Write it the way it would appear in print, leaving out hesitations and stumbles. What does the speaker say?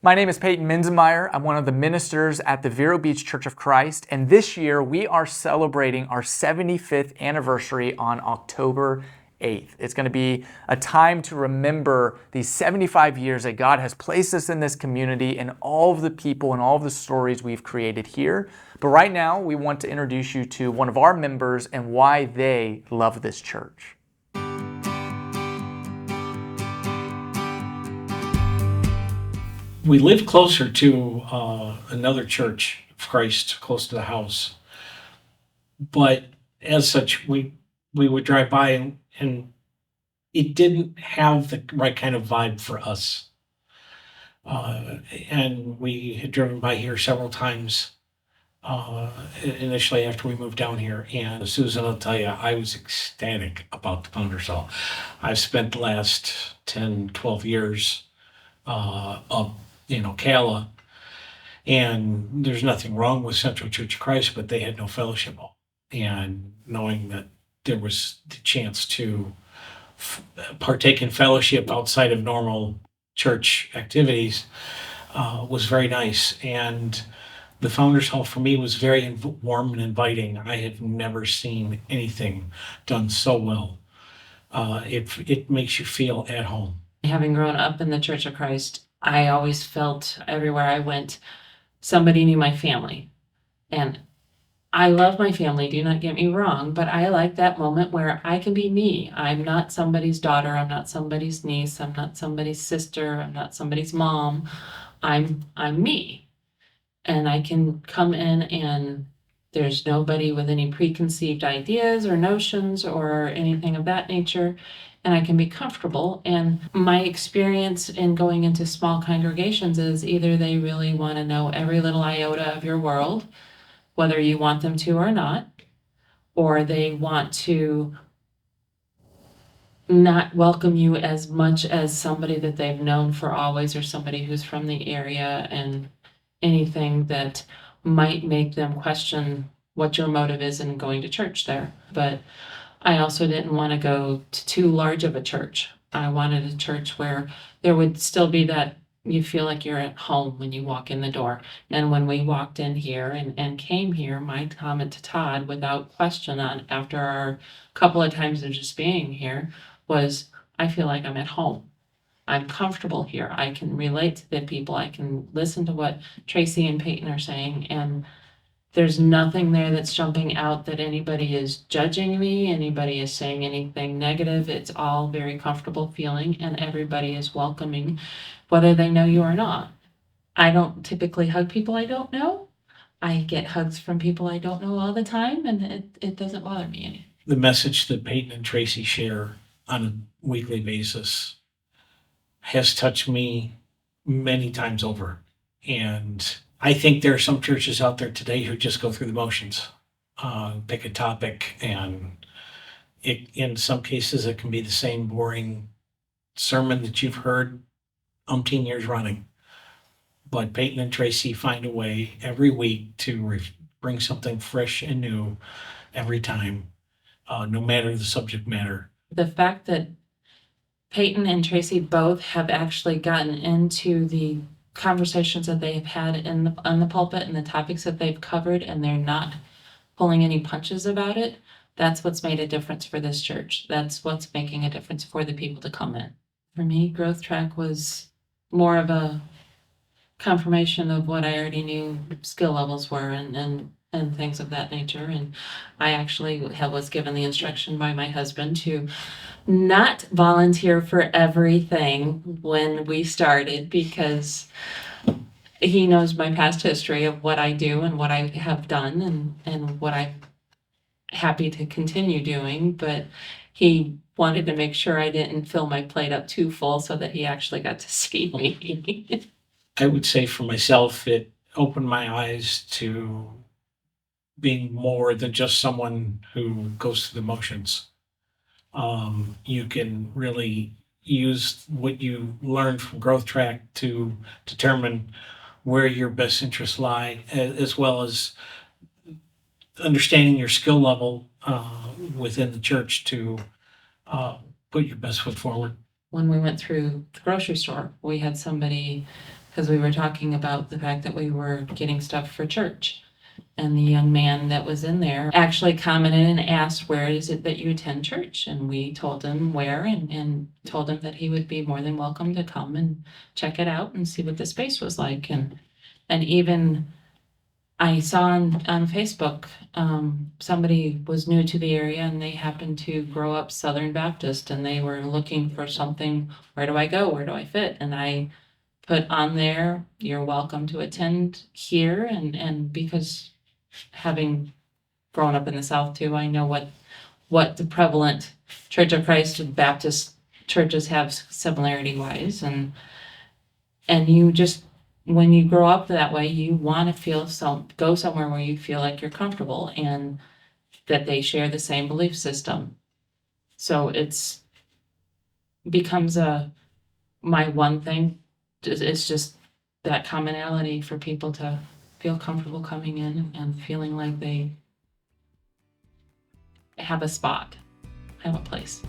My name is Peyton Minzenmeyer. I'm one of the ministers at the Vero Beach Church of Christ, and this year we are celebrating our 75th anniversary on October 8th. It's going to be a time to remember these 75 years that God has placed us in this community and all of the people and all of the stories we've created here. But right now, we want to introduce you to one of our members and why they love this church. We live closer to another church of Christ close to the house, but as such, we would drive by and it didn't have the right kind of vibe for us. And we had driven by here several times initially after we moved down here. And Susan will tell you, I was ecstatic about the Founders Hall. I've spent the last 10, 12 years up Ocala, and there's nothing wrong with Central Church of Christ, but they had no fellowship hall. And knowing that there was the chance to partake in fellowship outside of normal church activities was very nice. And the Founders Hall for me was very warm and inviting. I have never seen anything done so well. It makes you feel at home. Having grown up in the Church of Christ, I always felt everywhere I went, somebody knew my family. And I love my family, do not get me wrong, but I like that moment where I can be me. I'm not somebody's daughter, I'm not somebody's niece, I'm not somebody's sister, I'm not somebody's mom. I'm me. And I can come in and there's nobody with any preconceived ideas or notions or anything of that nature. And I can be comfortable. And my experience in going into small congregations is either they really want to know every little iota of your world, whether you want them to or not, or they want to not welcome you as much as somebody that they've known for always or somebody who's from the area, and anything that might make them question what your motive is in going to church there. But I also didn't want to go to too large of a church. I wanted a church where there would still be that you feel like you're at home when you walk in the door. And when we walked in here and came here, my comment to Todd, without question, on after our couple of times of just being here, was, I feel like I'm at home. I'm comfortable here. I can relate to the people. I can listen to what Tracy and Peyton are saying, and there's nothing there that's jumping out that anybody is judging me, anybody is saying anything negative. It's all very comfortable feeling, and everybody is welcoming, whether they know you or not. I don't typically hug people I don't know. I get hugs from people I don't know all the time, and it doesn't bother me any. The message that Peyton and Tracy share on a weekly basis has touched me many times over. And I think there are some churches out there today who just go through the motions, pick a topic, and in some cases it can be the same boring sermon that you've heard umpteen years running. But Peyton and Tracy find a way every week to bring something fresh and new every time, no matter the subject matter. The fact that Peyton and Tracy both have actually gotten into the conversations that they've had on the pulpit and the topics that they've covered, and they're not pulling any punches about it, that's what's made a difference for this church. That's what's making a difference for the people to come in. For me, Growth Track was more of a confirmation of what I already knew skill levels were and things of that nature. And I actually was given the instruction by my husband to not volunteer for everything when we started, because he knows my past history of what I do and what I have done and what I'm happy to continue doing. But he wanted to make sure I didn't fill my plate up too full so that he actually got to see me. I would say for myself, it opened my eyes to being more than just someone who goes through the motions. You can really use what you learned from Growth Track to determine where your best interests lie, as well as understanding your skill level within the church to put your best foot forward. When we went through the grocery store, we had somebody because we were talking about the fact that we were getting stuff for church. And the young man that was in there actually commented and asked, where is it that you attend church? And we told him where, and told him that he would be more than welcome to come and check it out and see what the space was like. And even I saw on Facebook, somebody was new to the area and they happened to grow up Southern Baptist and they were looking for something. Where do I go? Where do I fit? And I put on there, you're welcome to attend here. And because having grown up in the South too, I know what the prevalent Church of Christ and Baptist churches have similarity wise. And you just, when you grow up that way, you want to go somewhere where you feel like you're comfortable and that they share the same belief system. So it's becomes my one thing. It's just that commonality for people to feel comfortable coming in and feeling like they have a spot, have a place.